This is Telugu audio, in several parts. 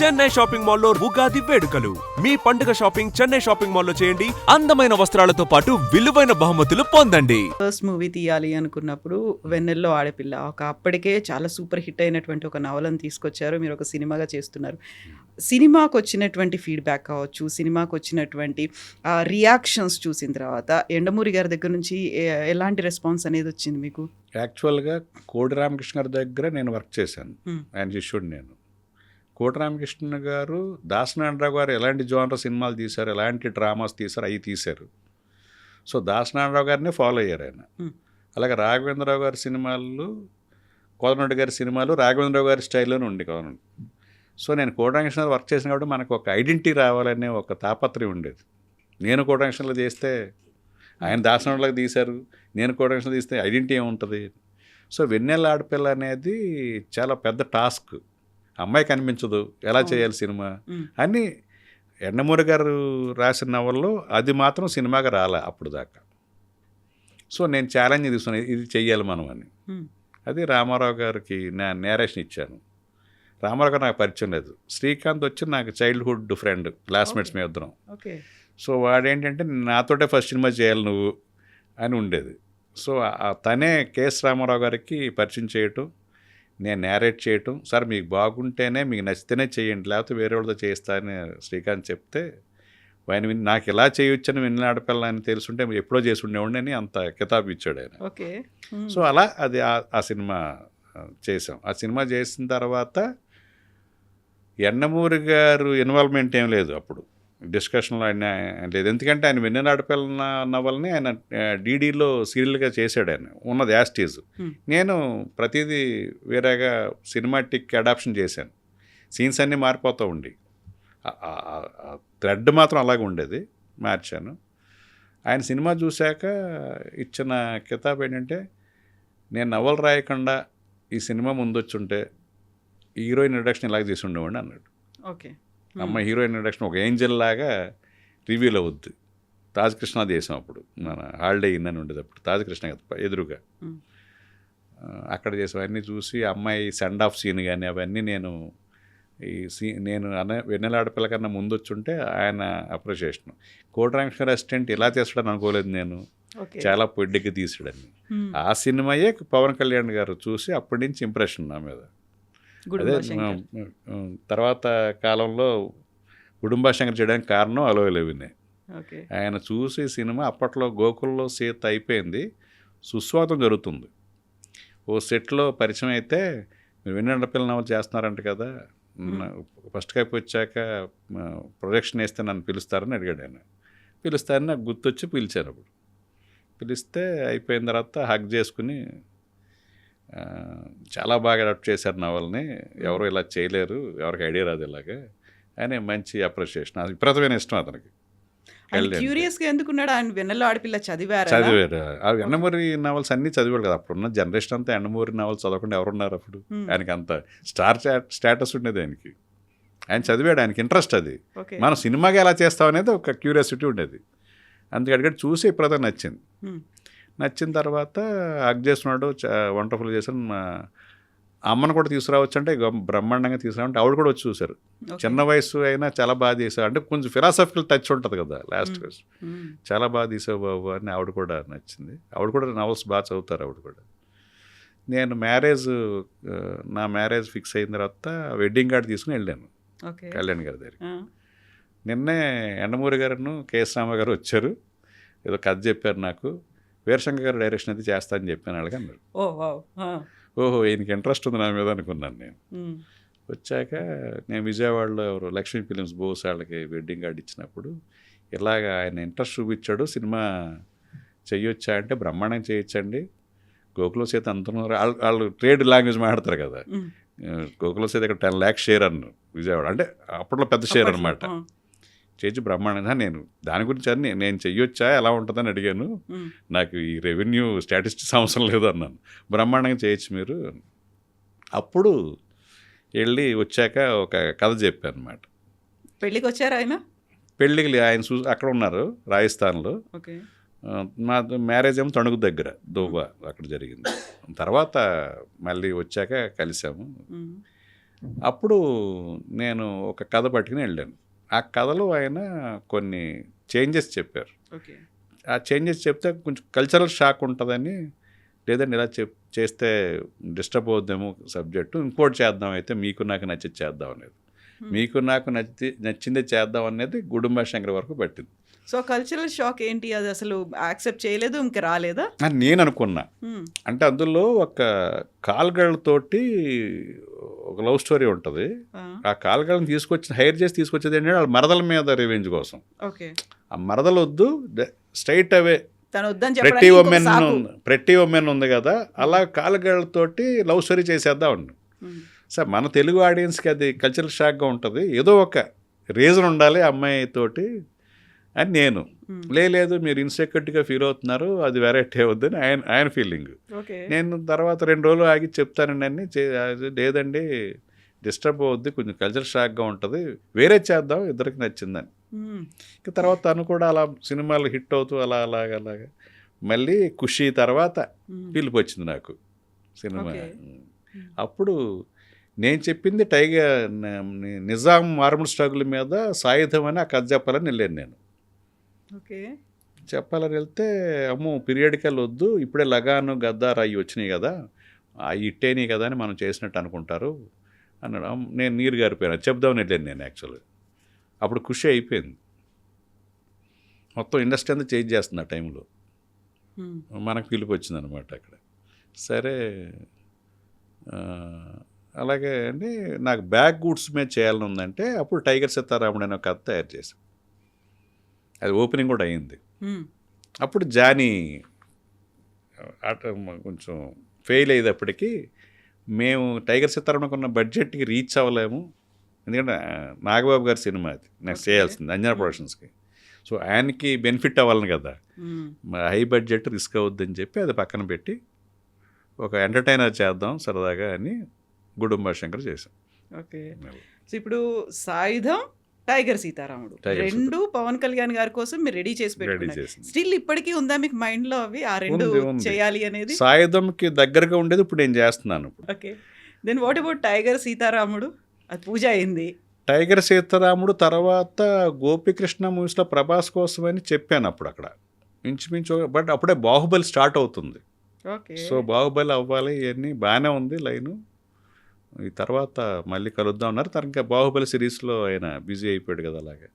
చెన్నై షాపింగ్ మాల్లో ఉగాది వేడుకలు. మీ పండుగ షాపింగ్ చెన్నై షాపింగ్ మాల్లో చేయండి. అందమైన వస్త్రాలతో పాటు విలువైన బహుమతులు పొందండి. ఫస్ట్ మూవీ తీయాలి అనుకున్నప్పుడు వెన్నెల్లో ఆడపిల్ల అప్పటికే చాలా సూపర్ హిట్ అయినటువంటి ఒక నవలను తీసుకొచ్చారు, మీరు ఒక సినిమాగా చేస్తున్నారు. సినిమాకి వచ్చినటువంటి ఫీడ్బ్యాక్ కావచ్చు, సినిమాకి వచ్చినటువంటి రియాక్షన్స్ చూసిన తర్వాత ఎండమూరి గారి దగ్గర నుంచి ఎలాంటి రెస్పాన్స్ అనేది వచ్చింది మీకు? యాక్చువల్గా కోడి రామకృష్ణ గారి దగ్గర నేను వర్క్ చేశాను, ఆయన శిష్యుడు నేను. కోటి రామకృష్ణ గారు దాసనారాయణరావు గారు ఎలాంటి జోనర్ సినిమాలు తీశారు, ఎలాంటి డ్రామాస్ తీశారు, అవి తీశారు. సో దాసనారాయణరావు గారిని ఫాలో అయ్యారు ఆయన. అలాగే రాఘవేంద్రరావు గారి సినిమాలు, కోదండరెడ్డి గారి సినిమాలు రాఘవేంద్రరావు గారి స్టైల్లోనే ఉండి కోదండ. సో నేను కోటి రామకృష్ణ వర్క్ చేసిన కాబట్టి మనకు ఒక ఐడెంటిటీ రావాలనే ఒక తాపత్రయం ఉండేది. నేను కోటి రామకృష్ణలో చేస్తే ఆయన దాసనారాయణరావు తీశారు, నేను కోటి రామకృష్ణ తీస్తే ఐడెంటిటీ ఏముంటుంది. సో వెన్నెల ఆడపిల్ల అనేది చాలా పెద్ద టాస్క్. అమ్మాయి కనిపించదు, ఎలా చేయాలి సినిమా అని ఎండమూరి గారు రాసిన నవల్లో అది మాత్రం సినిమాగా రాలే అప్పుడు దాకా. సో నేను ఛాలెంజ్ తీసుకున్నాను, ఇది చెయ్యాలి మనం అని. అది రామారావు గారికి నేను నేరేషన్ ఇచ్చాను. రామారావు గారు నాకు పరిచయం లేదు, శ్రీకాంత్ వచ్చి నాకు చైల్డ్హుడ్ ఫ్రెండ్, క్లాస్మేట్స్ మేము ఇద్దరం. సో వాడేంటంటే నాతోటే ఫస్ట్ సినిమా చేయాలి నువ్వు అని ఉండేది. సో తనే కేఎస్ రామారావు గారికి పరిచయం చేయటం, నేను నేరేట్ చేయటం, సార్ మీకు బాగుంటేనే, మీకు నచ్చితేనే చేయండి, లేకపోతే వేరే వాళ్ళతో చేస్తా అని శ్రీకాంత్ చెప్తే ఆయన నాకు ఎలా చేయొచ్చని వెన్నెల ఆడపిల్ల అని తెలుసుంటే ఎప్పుడో చేసి ఉండేవాడిని అని అంత కితాబు ఇచ్చాడు ఆయన. సో అలా అది ఆ సినిమా చేసాం. ఆ సినిమా చేసిన తర్వాత ఎండమూరి గారు ఇన్వాల్వ్మెంట్ ఏం లేదు అప్పుడు డిస్కషన్లో, ఆయన లేదు. ఎందుకంటే ఆయన వెన్నెల ఆడపిల్ల నవల్ని ఆయన డీడీలో సీరియల్గా చేశాడు, ఆయన ఉన్నది యాస్టీజ్. నేను ప్రతిదీ వేరేగా సినిమాటిక్ అడాప్షన్ చేశాను. సీన్స్ అన్నీ మారిపోతూ ఉండి, థ్రెడ్ మాత్రం అలాగే ఉండేది, మార్చాను. ఆయన సినిమా చూశాక ఇచ్చిన కితాబ్ ఏంటంటే, నేను నవలు రాయకుండా ఈ సినిమా ముందొచ్చుంటే హీరోయిన్ ఇంట్రడక్షన్ ఇలాగ చేసి ఉండేవాడిని అన్నాడు. అమ్మ హీరోయిన్ ఇంట్రడక్షన్ ఒక ఏంజల్ లాగా రివ్యూలు అవుద్ది. తాజకృష్ణ దేశం అప్పుడు మన హాలిడే ఇన్ అని ఉండేది, అప్పుడు తాజకృష్ణ ఎదురుగా అక్కడ చేసాం. అవన్నీ చూసి అమ్మాయి సెండ్ ఆఫ్ సీన్ కానీ అవన్నీ నేను నేను వెన్నెల ఆడపిల్ల కన్నా ముందు వచ్చుంటే ఆయన అప్రిషియేషన్. కోటి రామకృష్ణ అసిస్టెంట్ ఇలా చేస్తాడని అనుకోలేదు నేను, చాలా పొడ్డెక్కి తీసాడని. ఆ సినిమాయే పవన్ కళ్యాణ్ గారు చూసి అప్పటి నుంచి ఇంప్రెషన్ నా మీద. అదే తర్వాత కాలంలో గుడుంబాశంకర్ చేయడానికి కారణం అలోయలేవినే. ఆయన చూసి సినిమా అప్పట్లో గోకుల్లో సీత అయిపోయింది, సుస్వాగతం జరుగుతుంది. ఓ సెట్లో పరిచయం అయితే, మీరు వెన్నెల ఆడపిల్ల నవలు చేస్తున్నారంట కదా, ఫస్ట్ కైపు వచ్చాక ప్రొజెక్షన్ వేస్తే నన్ను పిలుస్తారని అడిగాడు ఆయన. పిలుస్తారని నాకు గుర్తొచ్చి పిలిచారు. అప్పుడు పిలిస్తే అయిపోయిన తర్వాత హగ్ చేసుకుని, చాలా బాగా అడాప్ట్ చేశారు నవల్ని, ఎవరు ఇలా చేయలేరు, ఎవరికి ఐడియా రాదు ఇలాగా అని మంచి అప్రిషియేషన్. అది విపరీతమైన ఇష్టం అతనికి. చదివారు ఆ ఎండమూరి నవల్స్ అన్నీ చదివాడు కదా. అప్పుడున్న జనరేషన్ అంతా ఎండమూరి నవల్స్ చదవకుండా ఎవరున్నారు అప్పుడు? ఆయనకి అంత స్టాటస్ ఉండేది ఆయనకి. ఆయన చదివాడు, ఆయనకి ఇంట్రెస్ట్. అది మనం సినిమాగా ఎలా చేస్తాం అనేది ఒక క్యూరియాసిటీ ఉండేది. అందుకే అడిగాడు, చూసి ఎప్పుడైతే నచ్చింది. నచ్చిన తర్వాత హగ్ చేస్తున్నాడు, వండర్ఫుల్ చేశాను. మా అమ్మను కూడా తీసుకురావచ్చు అంటే బ్రహ్మాండంగా తీసుకురావంటే ఆవిడ కూడా వచ్చి చూశారు. చిన్న వయసు అయినా చాలా బాగా తీసావు అంటే కొంచెం ఫిలాసఫికల్ టచ్ ఉంటుంది కదా లాస్ట్ వయసు. చాలా బాగా తీసావు బాబు అని ఆవిడ కూడా నచ్చింది. ఆవిడ కూడా నవల్స్ బాగా చదువుతారు ఆవిడ కూడా. నేను నా మ్యారేజ్ ఫిక్స్ అయిన తర్వాత వెడ్డింగ్ కార్డు తీసుకుని వెళ్ళాను కళ్యాణ్ గారి దగ్గరికి. నిన్నే ఎండమూరి గారును కేఎస్ రామ గారు వచ్చారు, ఏదో కథ చెప్పారు నాకు, వీరశంకర్ గారు డైరెక్షన్ అయితే చేస్తానని చెప్పాను వాళ్ళకి అన్నారు. ఓహో ఈయనకి ఇంట్రెస్ట్ ఉంది నా మీద అనుకున్నాను నేను. వచ్చాక నేను విజయవాడలో ఎవరు లక్ష్మీ ఫిలిమ్స్ బోస్ వాళ్ళకి వెడ్డింగ్ కార్డు ఇచ్చినప్పుడు ఇలాగ ఆయన ఇంట్రెస్ట్ చూపించాడు, సినిమా చెయ్యొచ్చా అంటే బ్రహ్మాండంగా చేయొచ్చండి, గోకుల సీత అంటున్నారు. వాళ్ళు ట్రేడ్ లాంగ్వేజ్ మాట్లాడతారు కదా, గోకుల సీత ఇక్కడ 10 lakhs షేర్ అన్నారు విజయవాడ, అంటే అప్పట్లో పెద్ద షేర్ అనమాట. చేసి బ్రహ్మాండంగా నేను దాని గురించి అని నేను చెయ్యొచ్చా ఎలా ఉంటుందని అడిగాను. నాకు ఈ రెవెన్యూ స్టాటిస్టిక్స్ అవసరం లేదు అన్నాను. బ్రహ్మాండంగా చేయొచ్చు మీరు. అప్పుడు వెళ్ళి వచ్చాక ఒక కథ చెప్పాను అనమాట. పెళ్ళికి వచ్చారు ఆయన? పెళ్ళికి ఆయన అక్కడ ఉన్నారు రాజస్థాన్లో. మా మ్యారేజ్ ఏమో తణుకు దగ్గర దోబా అక్కడ జరిగింది. తర్వాత మళ్ళీ వచ్చాక కలిసాము. అప్పుడు నేను ఒక కథ పట్టుకుని వెళ్ళాను. ఆ కథలో ఆయన కొన్ని చేంజెస్ చెప్పారు. ఓకే. ఆ చేంజెస్ చెప్తే కొంచెం కల్చరల్ షాక్ ఉంటుందని, లేదండి ఇలా చేస్తే డిస్టర్బ్ అవుద్దేమో సబ్జెక్టు, ఇంకోటి చేద్దాం అయితే మీకు నాకు నచ్చి చేద్దాం అనేది. మీకు నాకు నచ్చిందే చేద్దాం అనేది గుడుంబ శంకర్ వరకు పట్టింది. సో కల్చరల్ షాక్ ఏంటి? అది అసలు యాక్సెప్ట్ చేయలేదు, ఇంక రాలేదా? అని నేను అనుకున్నా. అంటే అందులో ఒక కాల్గళ్ళతోటి ఒక లవ్ స్టోరీ ఉంటుంది. ఆ కాల్గళ్ళని హైర్ చేసి తీసుకొచ్చేది ఏంటంటే వాళ్ళ మరదల మీద రివెంజ్ కోసం. ఓకే. ఆ మరదలు వద్దు, స్ట్రైట్ అవే తను వద్దని ప్రతి ఉమెన్ ఉంది కదా, అలా కాల్గళ్ళతోటి లవ్ స్టోరీ చేసేద్దాం అండి. సార్ మన తెలుగు ఆడియన్స్కి అది కల్చరల్ షాక్గా ఉంటుంది. ఏదో ఒక రీజన్ ఉండాలి అమ్మాయితోటి అని నేను. లేదు మీరు ఇన్సెక్యూరిటీగా ఫీల్ అవుతున్నారు, అది వెరైటీ అవద్దని ఆయన ఫీలింగ్. నేను తర్వాత 2 రోజులు ఆగి చెప్తానండి అన్ని, లేదండి డిస్టర్బ్ అవద్దు, కొంచెం కల్చరల్ షాక్గా ఉంటుంది, వేరే చేద్దాం ఇద్దరికి నచ్చిందని. ఇంకా తర్వాత తను కూడా అలా సినిమాలు హిట్ అవుతూ అలాగా మళ్ళీ ఖుషి తర్వాత పిలుపు వచ్చింది నాకు సినిమా. అప్పుడు నేను చెప్పింది నిజాం ఆర్మడ్ స్ట్రగుల్ మీద సాయుధం అని ఆ కథ చెప్పాలని వెళ్ళాను నేను. చెప్పాలని వెళ్తే అమ్మో పీరియడికల్ వద్దు, ఇప్పుడే లగాను గద్దార్ అవి వచ్చినాయి కదా, అవి ఇట్టేని కదా అని మనం చేసినట్టు అనుకుంటారు అన్నాడు. నేను నీరు గారిపోయాను, చెప్దామని వెళ్ళాను నేను యాక్చువల్గా. అప్పుడు ఖుషి అయిపోయింది, మొత్తం ఇండస్ట్రీ అంతా చేంజ్ చేస్తుంది ఆ టైంలో. మనకు పిలుపు వచ్చిందనమాట అక్కడ. సరే అలాగే అండి, నాకు బ్యాక్ గూడ్స్ మీద చేయాలని ఉందంటే అప్పుడు టైగర్ సీతారాముడు అనే ఒక కథ తయారు చేశాం. అది ఓపెనింగ్ కూడా అయింది. అప్పుడు జానీ కొంచెం ఫెయిల్ అయ్యేటప్పటికీ మేము టైగర్ సీతారాముడికి ఉన్న బడ్జెట్కి రీచ్ అవ్వలేము, ఎందుకంటే నాగబాబు గారి సినిమా అది నెక్స్ట్ చేయాల్సింది అంజనా ప్రొడక్షన్స్కి. సో ఆయనకి బెనిఫిట్ అవ్వాలని కదా, హై బడ్జెట్ రిస్క్ అవుద్దని చెప్పి అది పక్కన పెట్టి ఒక ఎంటర్టైనర్ చేద్దాం సరదాగా అని గుడుంబ శంకర్ చేశాం. ఓకే. సో ఇప్పుడు సాయుధం, టైగర్ సీతారాముడు రెండు పవన్ కళ్యాణ్ గారి కోసం మీరు రెడీ చేసి పెట్టుకున్నారు. స్టిల్ ఇప్పటికీ ఉందా మీకు మైండ్ లో అవి ఆ రెండు చేయాలి అనేది? సాయుధంకి దగ్గరగా ఉండేది ఇప్పుడు నేను చేస్తున్నాను. Okay. Then what about tiger సీతారాముడు? అది పూజ అయింది. టైగర్ సీతారాముడు తర్వాత గోపికృష్ణ మూవీస్లో ప్రభాస్ కోసం అని చెప్పాను అప్పుడు అక్కడ ఇంచుమించు. బట్ అప్పుడే బాహుబలి స్టార్ట్ అవుతుంది. సో బాహుబలి అవ్వాలి, ఇవన్నీ బాగానే ఉంది లైను. ఈ తర్వాత మళ్ళీ కలుద్దాం అన్నారు. తనక బాహుబలి సిరీస్లో ఆయన బిజీ అయిపోయాడు కదా, అలాగే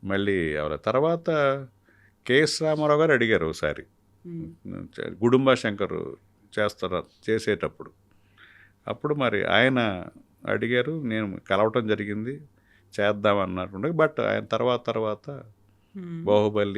మళ్ళీ అవ్వలేదు. తర్వాత కేఎస్ రామారావు గారు అడిగారు ఒకసారి గుడుంబ శంకర్ చేసేటప్పుడు. అప్పుడు మరి ఆయన అడిగారు, నేను కలవటం జరిగింది, చేద్దామన్నట్టు. బట్ ఆయన తర్వాత బాహుబలి